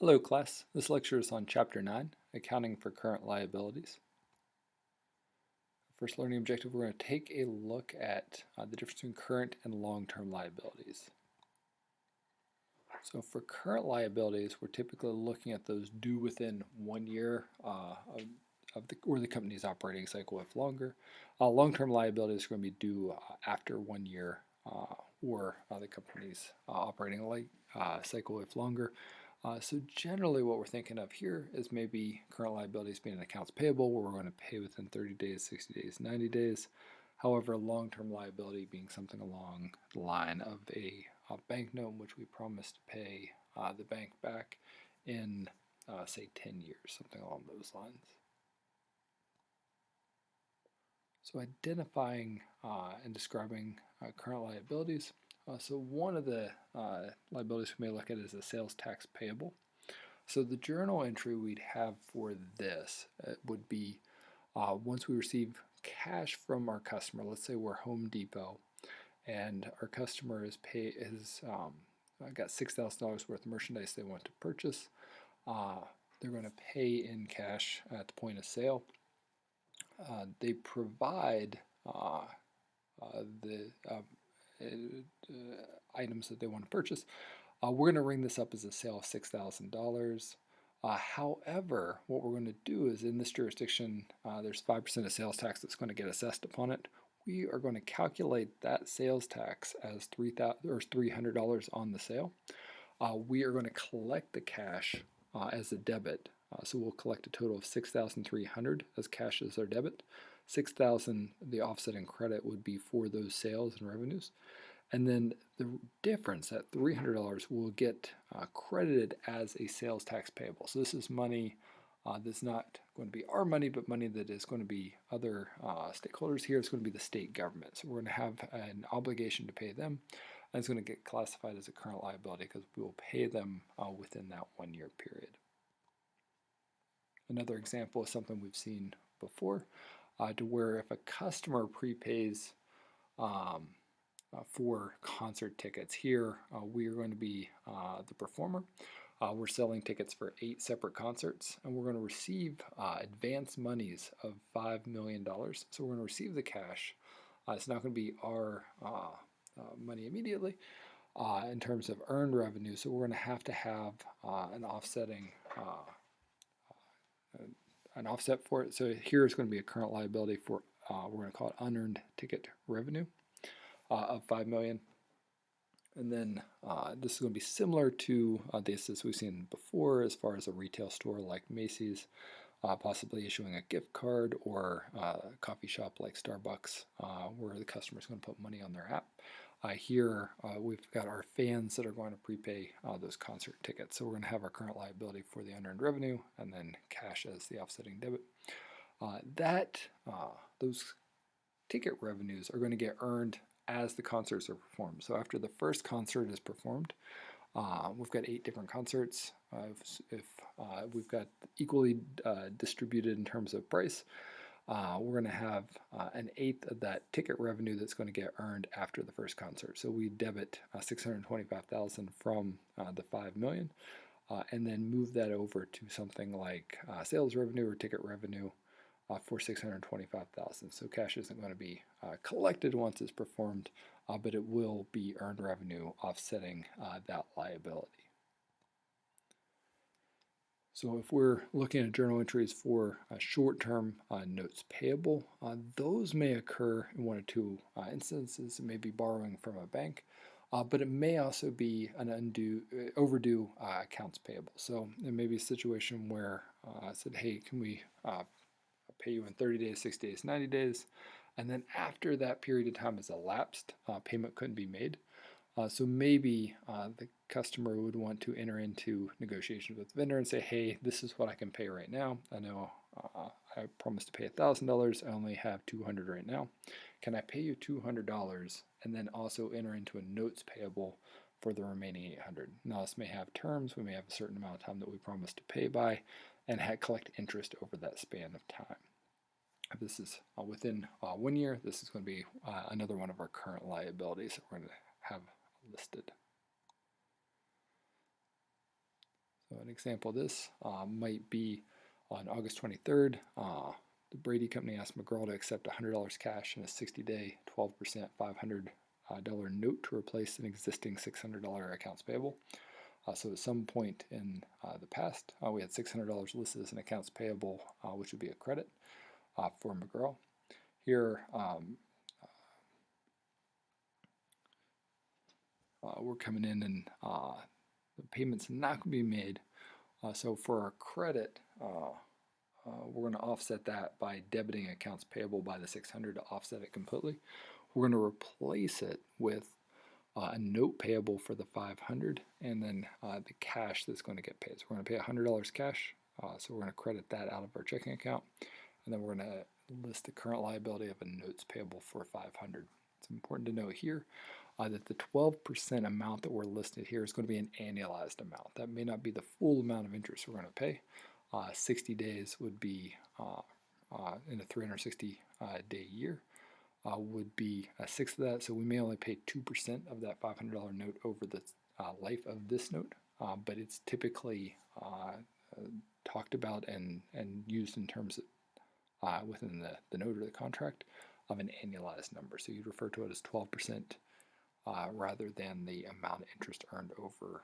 Hello class, this lecture is on Chapter 9, Accounting for Current Liabilities. First learning objective, we're going to take a look at the difference between current and long-term liabilities. So for current liabilities, we're typically looking at those due within 1 year of the company's operating cycle if longer. Long-term liabilities are going to be due after 1 year or the company's operating cycle if longer. So generally what we're thinking of here is maybe current liabilities being an accounts payable where we're going to pay within 30 days, 60 days, 90 days. However, long-term liability being something along the line of a bank note in which we promise to pay the bank back in, say, 10 years, something along those lines. So identifying and describing current liabilities. So one of the liabilities we may look at is a sales tax payable. So the journal entry we'd have for this would be once we receive cash from our customer, let's say we're Home Depot, and our customer has got $6,000 worth of merchandise they want to purchase. They're going to pay in cash at the point of sale. They provide the items that they want to purchase. We're going to ring this up as a sale of $6,000. However, what we're going to do is in this jurisdiction, there's 5% of sales tax that's going to get assessed upon it. We are going to calculate that sales tax as $300 on the sale. We are going to collect the cash as a debit. So we'll collect a total of $6,300 as cash as our debit. $6,000, the offsetting credit would be for those sales and revenues. And then the difference, that $300, will get credited as a sales tax payable. So this is money that's not going to be our money, but money that is going to be other stakeholders here. It's going to be the state government. So we're going to have an obligation to pay them. And it's going to get classified as a current liability because we will pay them within that 1 year period. Another example is something we've seen before, to where if a customer prepays for concert tickets. Here, we are going to be the performer. We're selling tickets for 8 separate concerts, and we're going to receive advance monies of $5 million. So we're going to receive the cash. It's not going to be our money immediately in terms of earned revenue, so we're going to have an offset for it. So here is going to be a current liability for, we're going to call it unearned ticket revenue of $5 million. And then this is going to be similar to the assets we've seen before as far as a retail store like Macy's, possibly issuing a gift card, or a coffee shop like Starbucks where the customer is going to put money on their app. Here we've got our fans that are going to prepay those concert tickets. So we're going to have our current liability for the unearned revenue and then cash as the offsetting debit. Those ticket revenues are going to get earned as the concerts are performed. So after the first concert is performed, we've got 8 different concerts. If we've got equally distributed in terms of price, we're going to have an eighth of that ticket revenue that's going to get earned after the first concert. So we debit $625,000 from the $5 million, and then move that over to something like sales revenue or ticket revenue for $625,000. So cash isn't going to be collected once it's performed, but it will be earned revenue offsetting that liability. So if we're looking at journal entries for short-term notes payable, those may occur in 1 or 2 instances. It may be borrowing from a bank, but it may also be an overdue accounts payable. So it may be a situation where I said, hey, can we pay you in 30 days, 60 days, 90 days, and then after that period of time has elapsed, payment couldn't be made. So maybe the customer would want to enter into negotiations with the vendor and say, hey, this is what I can pay right now. I know I promised to pay $1,000. I only have $200 right now. Can I pay you $200 and then also enter into a notes payable for the remaining $800? Now this may have terms. We may have a certain amount of time that we promised to pay by and collect interest over that span of time. If this is within 1 year, this is going to be another one of our current liabilities that we're going to have listed. So an example of this might be on August 23rd, the Brady Company asked McGraw to accept $100 cash in a 60-day, 12% $500 note to replace an existing $600 accounts payable. So at some point in the past, we had $600 listed as an accounts payable, which would be a credit for McGraw. Here, we're coming in and the payment's not going to be made. So for our credit, we're going to offset that by debiting accounts payable by the 600 to offset it completely. We're going to replace it with a note payable for the 500 and then the cash that's going to get paid. So we're going to pay $100 cash. So we're going to credit that out of our checking account, and then we're going to list the current liability of a notes payable for 500. It's important to note here that the 12% amount that we're listed here is going to be an annualized amount. That may not be the full amount of interest we're going to pay. 60 days would be in a 360-day year would be a sixth of that. So we may only pay 2% of that $500 note over the life of this note, but it's typically talked about and used in terms of within the note or the contract of an annualized number. So you'd refer to it as 12% rather than the amount of interest earned over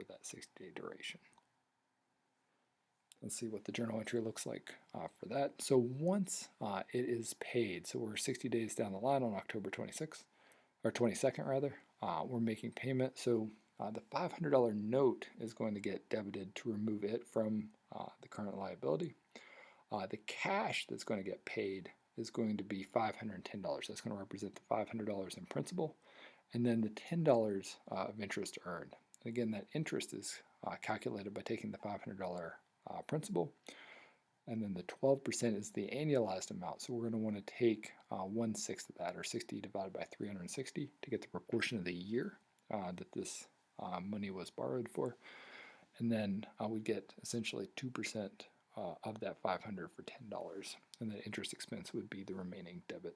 that 60-day duration. Let's see what the journal entry looks like for that. So once it is paid, so we're 60 days down the line on October 26th, or 22nd rather, we're making payment. So the $500 note is going to get debited to remove it from the current liability. The cash that's going to get paid is going to be $510. That's going to represent the $500 in principal, and then the $10 of interest earned. And again, that interest is calculated by taking the $500 principal, and then the 12% is the annualized amount. So we're going to want to take 1/6 of that, or 60 divided by 360, to get the proportion of the year that this money was borrowed for, and then we get essentially 2% of that 500 for $10, and the interest expense would be the remaining debit.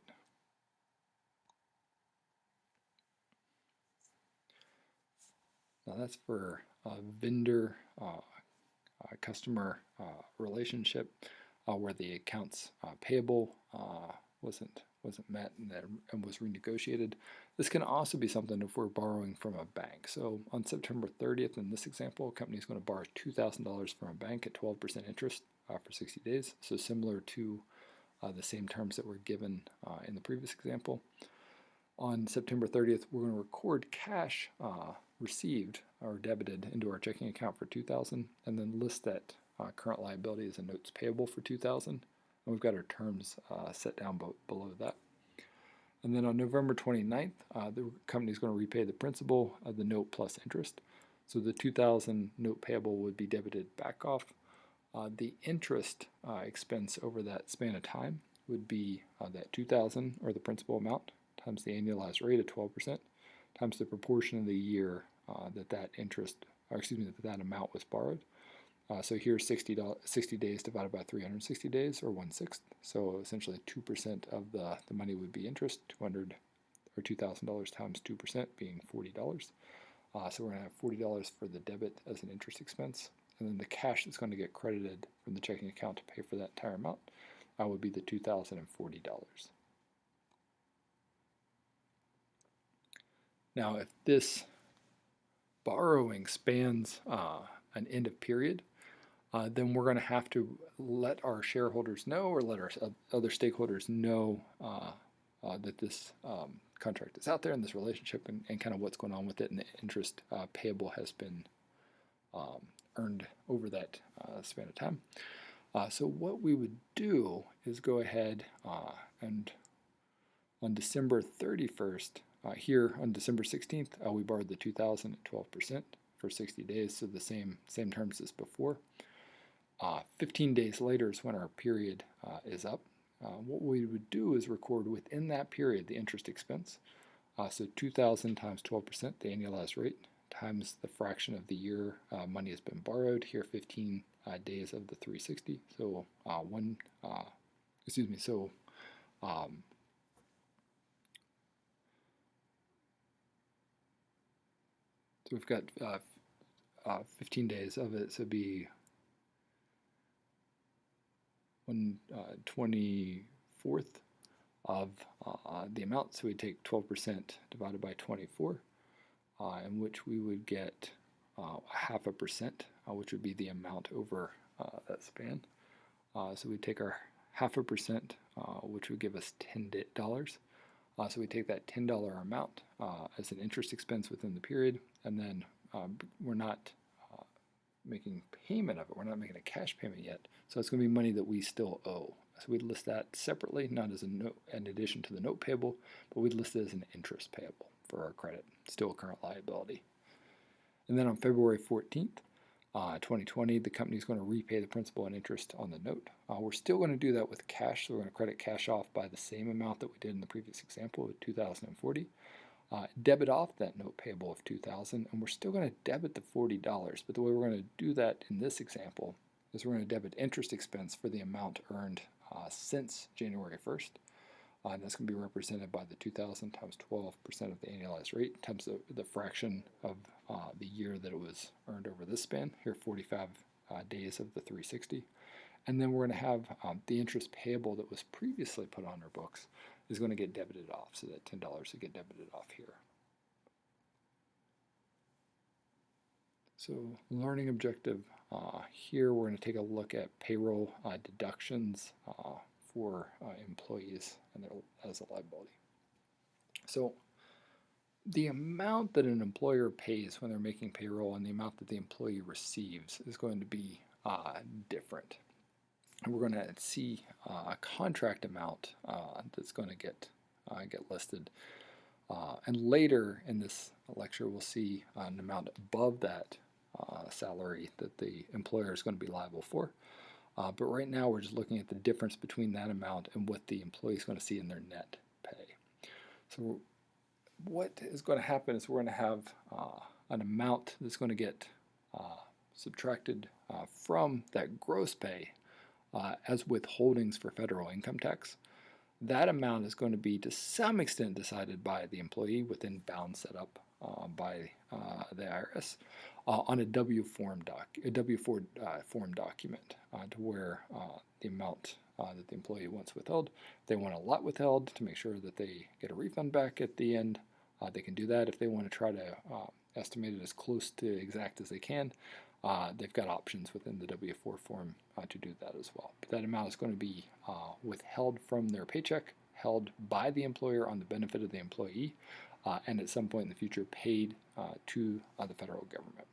Now that's for vendor customer relationship where the accounts payable wasn't met and was renegotiated. This can also be something if we're borrowing from a bank. So on September 30th, in this example, a company is going to borrow $2,000 from a bank at 12% interest for 60 days. So similar to the same terms that were given in the previous example. On September 30th, we're going to record cash received or debited into our checking account for $2,000, and then list that current liability as a notes payable for $2,000. And we've got our terms set down below that. And then on November 29th, the company is going to repay the principal of the note plus interest. So the $2,000 note payable would be debited back off. The interest expense over that span of time would be that $2,000, or the principal amount, times the annualized rate of 12%, times the proportion of the year that interest, or excuse me, that amount was borrowed. So here's 60 days divided by 360 days, or 1/6. So essentially 2% of the money would be interest, $2,000 times 2% being $40. So we're going to have $40 for the debit as an interest expense, and then the cash that's going to get credited from the checking account to pay for that entire amount would be the $2,040. Now, if this borrowing spans an end of period, then we're going to have to let our shareholders know, or let our other stakeholders know that this contract is out there, and this relationship, and kind of what's going on with it, and the interest payable has been earned over that span of time. So what we would do is go ahead and on December 31st, here on December 16th, we borrowed the $2,000 at 12% for 60 days, so the same terms as before. 15 days later is when our period is up. What we would do is record within that period the interest expense. So 2,000 times 12%, the annualized rate, times the fraction of the year money has been borrowed. Here, 15 days of the 360. So So we've got 15 days of it, so it'd be 1/24th of the amount. So we take 12% divided by 24, in which we would get 0.5%, which would be the amount over that span. So we take our 0.5%, which would give us $10. So we take that $10 amount as an interest expense within the period, and then we're not making payment of it. We're not making a cash payment yet. So it's going to be money that we still owe. So we'd list that separately, not as a note in addition to the note payable, but we'd list it as an interest payable for our credit, still a current liability. And then on February 14th, 2020, the company is going to repay the principal and interest on the note. We're still going to do that with cash, so we're going to credit cash off by the same amount that we did in the previous example of $2,040. Debit off that note payable of $2,000, and we're still going to debit the $40. But the way we're going to do that in this example is we're going to debit interest expense for the amount earned since January 1st. And that's going to be represented by the $2,000 times 12% of the annualized rate times the fraction of the year that it was earned over this span, here 45 days of the 360. And then we're going to have the interest payable that was previously put on our books is going to get debited off, so that $10 will get debited off here. So learning objective, here we're going to take a look at payroll deductions for employees and their, as a liability. So the amount that an employer pays when they're making payroll and the amount that the employee receives is going to be different. And we're going to see a contract amount that's going to get listed. And later in this lecture, we'll see an amount above that salary that the employer is going to be liable for. But right now, we're just looking at the difference between that amount and what the employee is going to see in their net pay. So what is going to happen is we're going to have an amount that's going to get subtracted from that gross pay as withholdings for federal income tax. That amount is going to be to some extent decided by the employee within bounds set up by the IRS on a W-4 form document to where the amount that the employee wants withheld. If they want a lot withheld to make sure that they get a refund back at the end, they can do that. If they want to try to estimate it as close to exact as they can, they've got options within the W-4 form to do that as well. But that amount is going to be withheld from their paycheck, held by the employer on the benefit of the employee, and at some point in the future paid to the federal government.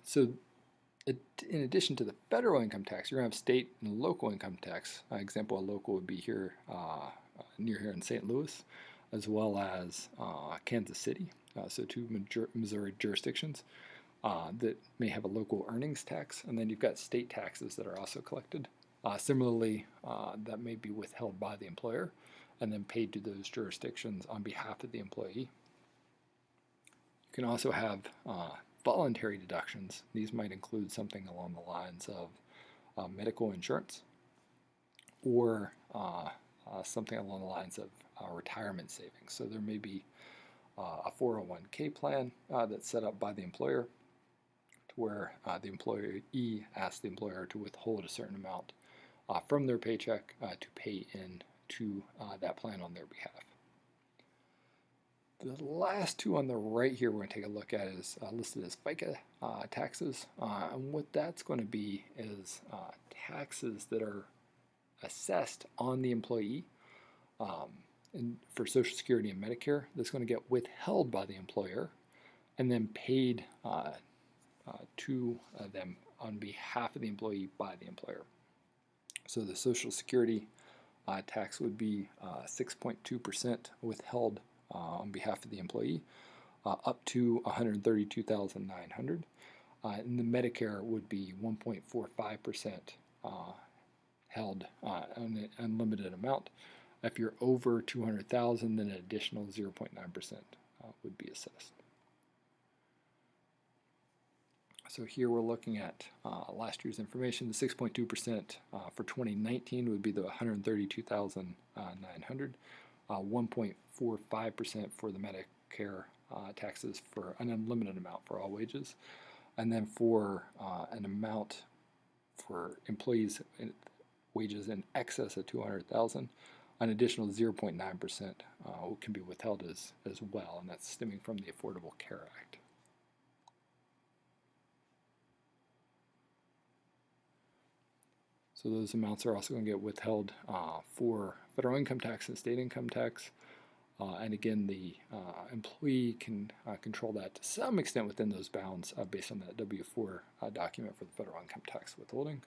So in addition to the federal income tax, you're going to have state and local income tax. Example, a local would be here near here in St. Louis, as well as Kansas City. So two Missouri jurisdictions that may have a local earnings tax, and then you've got state taxes that are also collected. Similarly, that may be withheld by the employer and then paid to those jurisdictions on behalf of the employee. You can also have voluntary deductions. These might include something along the lines of medical insurance or something along the lines of retirement savings. So there may be a 401k plan that's set up by the employer to where the employee asks the employer to withhold a certain amount from their paycheck to pay in to that plan on their behalf. The last two on the right here we're going to take a look at is listed as FICA taxes. And what that's going to be is taxes that are assessed on the employee and for Social Security and Medicare that's going to get withheld by the employer and then paid to them on behalf of the employee by the employer. So the Social Security tax would be 6.2% withheld on behalf of the employee, up to $132,900. And the Medicare would be 1.45% held on an unlimited amount. If you're over $200,000, then an additional 0.9% would be assessed. So here we're looking at last year's information. The 6.2% for 2019 would be the $132,900. 1.45% for the Medicare taxes for an unlimited amount for all wages. And then for an amount for employees' wages in excess of 200,000, an additional 0.9% can be withheld as well, and that's stemming from the Affordable Care Act. So those amounts are also going to get withheld for federal income tax and state income tax. And again, the employee can control that to some extent within those bounds based on that W-4 document for the federal income tax withholding.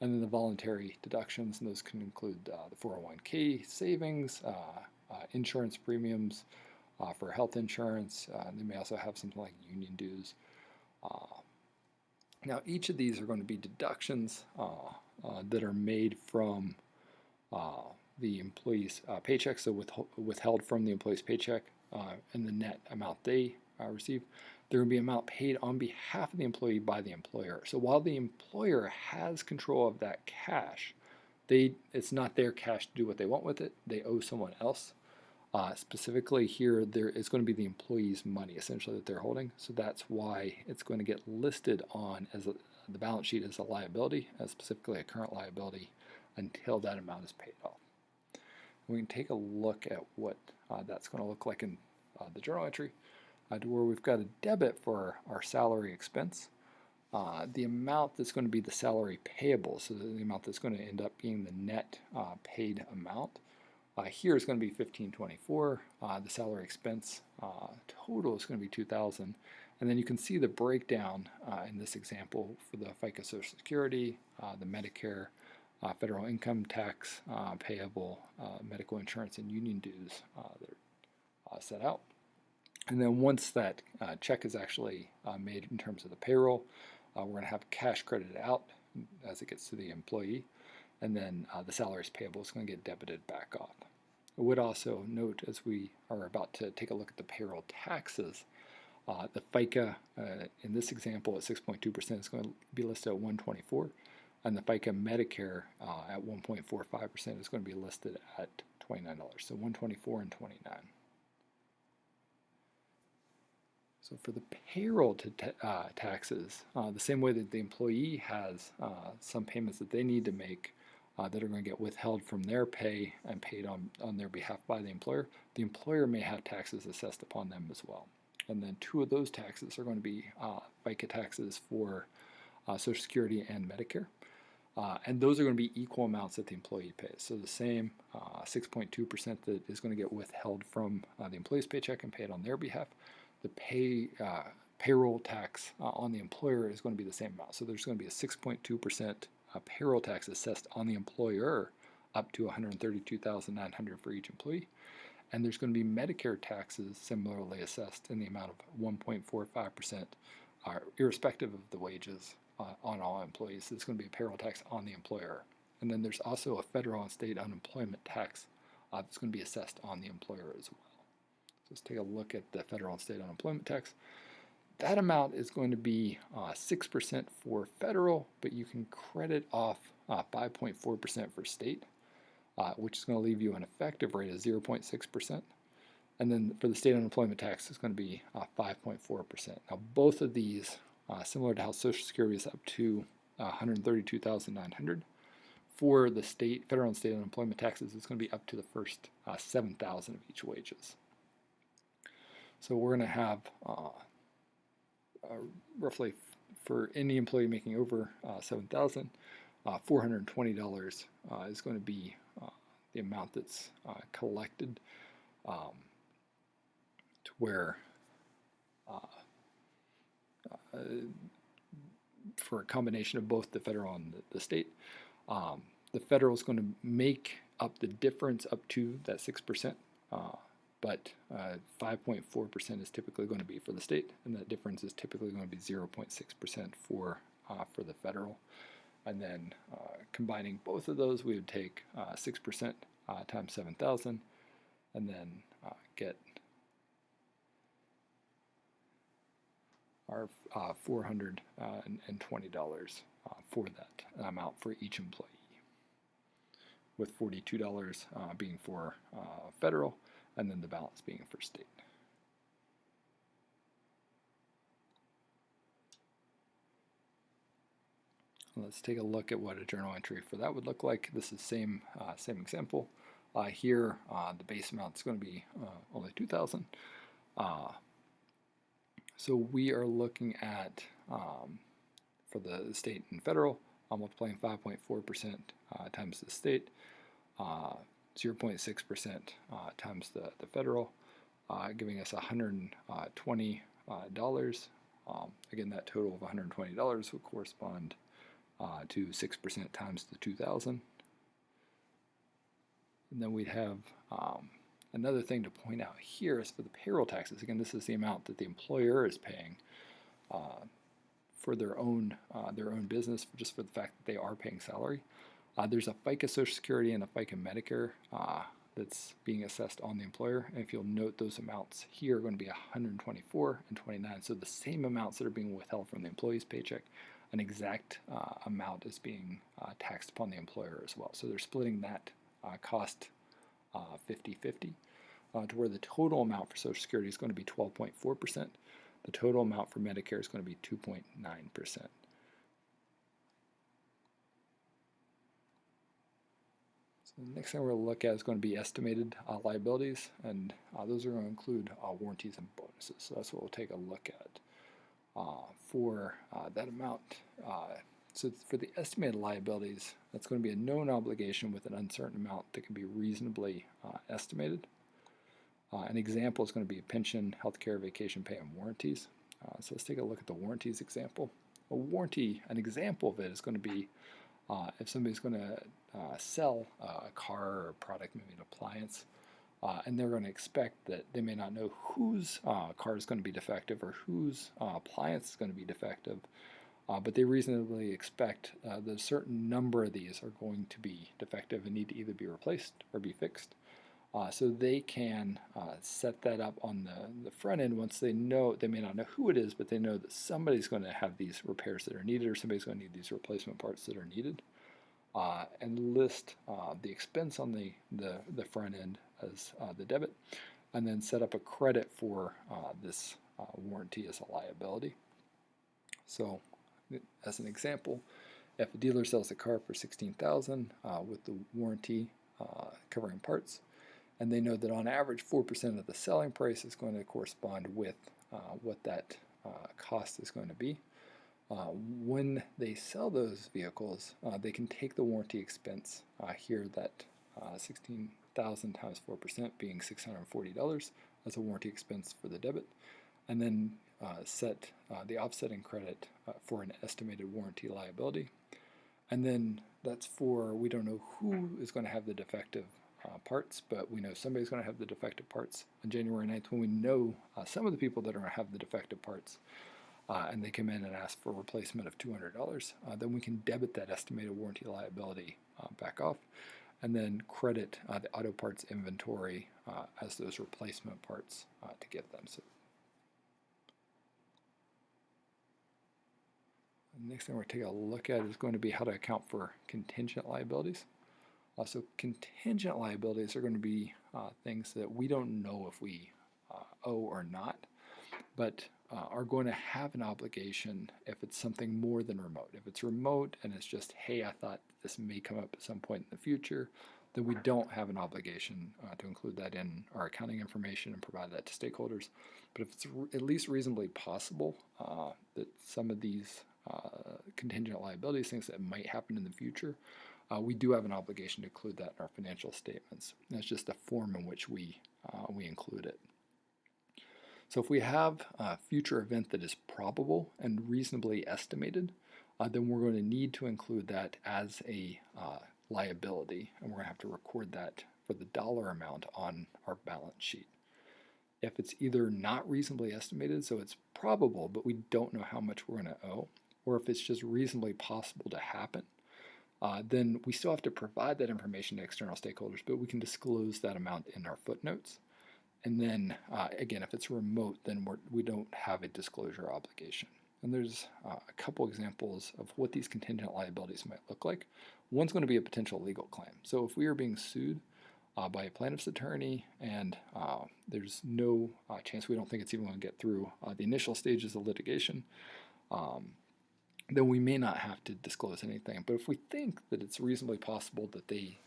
And then the voluntary deductions, and those can include the 401k savings, insurance premiums for health insurance. They may also have something like union dues. Now, each of these are going to be deductions that are made from the employee's paycheck, so withheld from the employee's paycheck and the net amount they receive. There will be an amount paid on behalf of the employee by the employer. So while the employer has control of that cash, it's not their cash to do what they want with it. They owe someone else. Specifically here, there is going to be the employee's money, essentially, that they're holding. So that's why it's going to get listed on as the balance sheet as a liability, as specifically a current liability, until that amount is paid off. We can take a look at what that's going to look like in the journal entry, to where we've got a debit for our salary expense. The amount that's going to be the salary payable, so the amount that's going to end up being the net paid amount, here is going to be $1,524. The salary expense total is going to be $2,000. And then you can see the breakdown in this example for the FICA Social Security, the Medicare, federal income tax payable, medical insurance, and union dues that are set out. And then once that check is actually made in terms of the payroll, we're going to have cash credited out as it gets to the employee, and then the salaries payable is going to get debited back off. I would also note, as we are about to take a look at the payroll taxes, the FICA in this example at 6.2% is going to be listed at $124, and the FICA Medicare at 1.45% is going to be listed at $29. So $124 and $29. So for the payroll taxes, the same way that the employee has some payments that they need to make that are going to get withheld from their pay and paid on their behalf by the employer may have taxes assessed upon them as well. And then two of those taxes are going to be FICA taxes for Social Security and Medicare. And those are going to be equal amounts that the employee pays. So the same 6.2% that is going to get withheld from the employee's paycheck and paid on their behalf. The payroll tax on the employer is going to be the same amount. So there's going to be a 6.2% payroll tax assessed on the employer up to $132,900 for each employee. And there's going to be Medicare taxes similarly assessed in the amount of 1.45%, irrespective of the wages on all employees. So it's going to be a payroll tax on the employer. And then there's also a federal and state unemployment tax that's going to be assessed on the employer as well. Let's take a look at the federal and state unemployment tax. That amount is going to be 6% for federal, but you can credit off 5.4% for state, which is going to leave you an effective rate of 0.6%. And then for the state unemployment tax, it's going to be 5.4%. Now, both of these, similar to how Social Security is up to $132,900, for the federal and state unemployment taxes, it's going to be up to the first 7,000 of each wages. So we're going to have roughly for any employee making over $7,000, $420 is going to be the amount that's collected, to where for a combination of both the federal and the state, the federal is going to make up the difference up to that 6%. But 5.4% is typically going to be for the state, and that difference is typically going to be 0.6% for the federal. And then combining both of those, we would take 6% times 7,000, and then get our $420 for that amount for each employee, with $42 being for federal, and then the balance being for state. Let's take a look at what a journal entry for that would look like. This is same example. Here, the base amount is going to be only $2,000. So we are looking at, for the state and federal, multiplying 5.4% times the state, 0.6% times the federal, giving us $120. Again, that total of $120 would correspond to 6% times the 2,000. And then we'd have another thing to point out here is for the payroll taxes. Again, this is the amount that the employer is paying for their own business, just for the fact that they are paying salary. There's a FICA Social Security and a FICA Medicare that's being assessed on the employer. And if you'll note, those amounts here are going to be $124 and $29. So the same amounts that are being withheld from the employee's paycheck, an exact amount is being taxed upon the employer as well. So they're splitting that cost 50-50 to where the total amount for Social Security is going to be 12.4%. The total amount for Medicare is going to be 2.9%. So the next thing we're going to look at is going to be estimated liabilities, and those are going to include warranties and bonuses. So that's what we'll take a look at for that amount. So for the estimated liabilities, that's going to be a known obligation with an uncertain amount that can be reasonably estimated. An example is going to be pension, healthcare, vacation pay, and warranties. So let's take a look at the warranties example. A warranty, an example of it is going to be if somebody's going to sell a car or a product, maybe an appliance, and they're going to expect that they may not know whose car is going to be defective or whose appliance is going to be defective, but they reasonably expect that a certain number of these are going to be defective and need to either be replaced or be fixed. So they can set that up on the front end once they know, they may not know who it is, but they know that somebody's going to have these repairs that are needed or somebody's going to need these replacement parts that are needed, and list the expense on the front end as the debit, and then set up a credit for this warranty as a liability. So as an example, if a dealer sells a car for $16,000 with the warranty covering parts, and they know that on average 4% of the selling price is going to correspond with what that cost is going to be. When they sell those vehicles, they can take the warranty expense here, that 16,000 times 4% being $640 as a warranty expense for the debit, and then set the offsetting credit for an estimated warranty liability. And then that's for, we don't know who is going to have the defective parts, but we know somebody's going to have the defective parts on January 9th. When we know some of the people that are going to have the defective parts, and they come in and ask for a replacement of $200, then we can debit that estimated warranty liability back off, and then credit the auto parts inventory as those replacement parts to get them. So the next thing we're going to take a look at is going to be how to account for contingent liabilities. So contingent liabilities are going to be things that we don't know if we owe or not, but are going to have an obligation if it's something more than remote. If it's remote and it's just, hey, I thought this may come up at some point in the future, then we don't have an obligation to include that in our accounting information and provide that to stakeholders. But if it's at least reasonably possible that some of these contingent liabilities, things that might happen in the future, we do have an obligation to include that in our financial statements. And it's just the form in which we include it. So if we have a future event that is probable and reasonably estimated, then we're going to need to include that as a liability, and we're going to have to record that for the dollar amount on our balance sheet. If it's either not reasonably estimated, so it's probable, but we don't know how much we're going to owe, or if it's just reasonably possible to happen, then we still have to provide that information to external stakeholders, but we can disclose that amount in our footnotes. And then, again, if it's remote, then we don't have a disclosure obligation. And there's a couple examples of what these contingent liabilities might look like. One's going to be a potential legal claim. So if we are being sued by a plaintiff's attorney and there's no chance, we don't think it's even going to get through the initial stages of litigation, then we may not have to disclose anything. But if we think that it's reasonably possible that they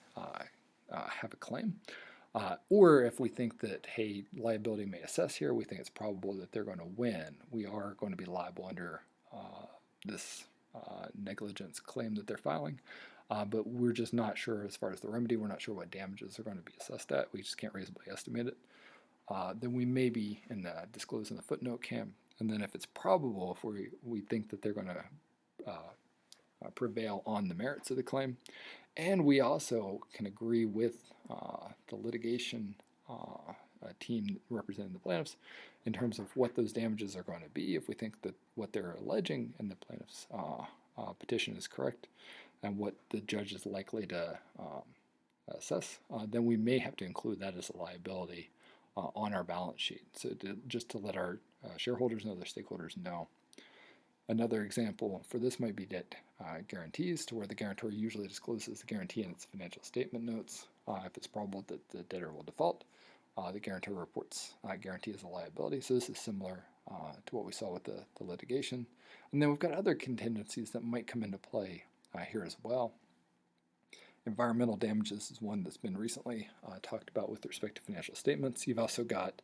have a claim, or if we think that, hey, liability may assess here, we think it's probable that they're going to win, we are going to be liable under this negligence claim that they're filing. But we're just not sure as far as the remedy. We're not sure what damages are going to be assessed at. We just can't reasonably estimate it. Then we may be in the disclose in the footnote camp. And then if it's probable, if we think that they're going to prevail on the merits of the claim, and we also can agree with the litigation team representing the plaintiffs in terms of what those damages are going to be, if we think that what they're alleging in the plaintiff's petition is correct and what the judge is likely to assess, then we may have to include that as a liability on our balance sheet. So just to let our shareholders and other stakeholders know. Another example for this might be debt guarantees, to where the guarantor usually discloses the guarantee in its financial statement notes. If it's probable that the debtor will default, the guarantor reports guarantee as a liability. So this is similar to what we saw with the litigation. And then we've got other contingencies that might come into play here as well. Environmental damages is one that's been recently talked about with respect to financial statements. You've also got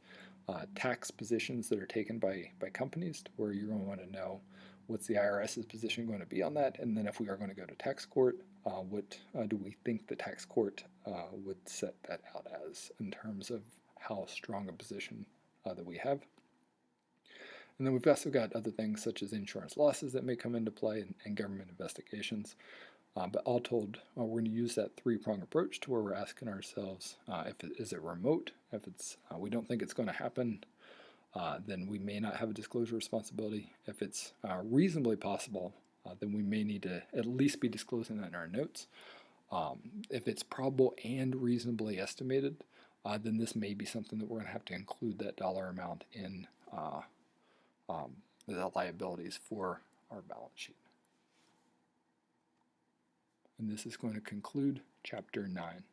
tax positions that are taken by companies, where you're going to want to know what's the IRS's position going to be on that, and then if we are going to go to tax court, what do we think the tax court would set that out as in terms of how strong a position that we have. And then we've also got other things such as insurance losses that may come into play and government investigations. But all told, we're going to use that three-prong approach to where we're asking ourselves, is it remote? If it's we don't think it's going to happen, then we may not have a disclosure responsibility. If it's reasonably possible, then we may need to at least be disclosing that in our notes. If it's probable and reasonably estimated, then this may be something that we're going to have to include that dollar amount in the liabilities for our balance sheet. And this is going to conclude Chapter 9.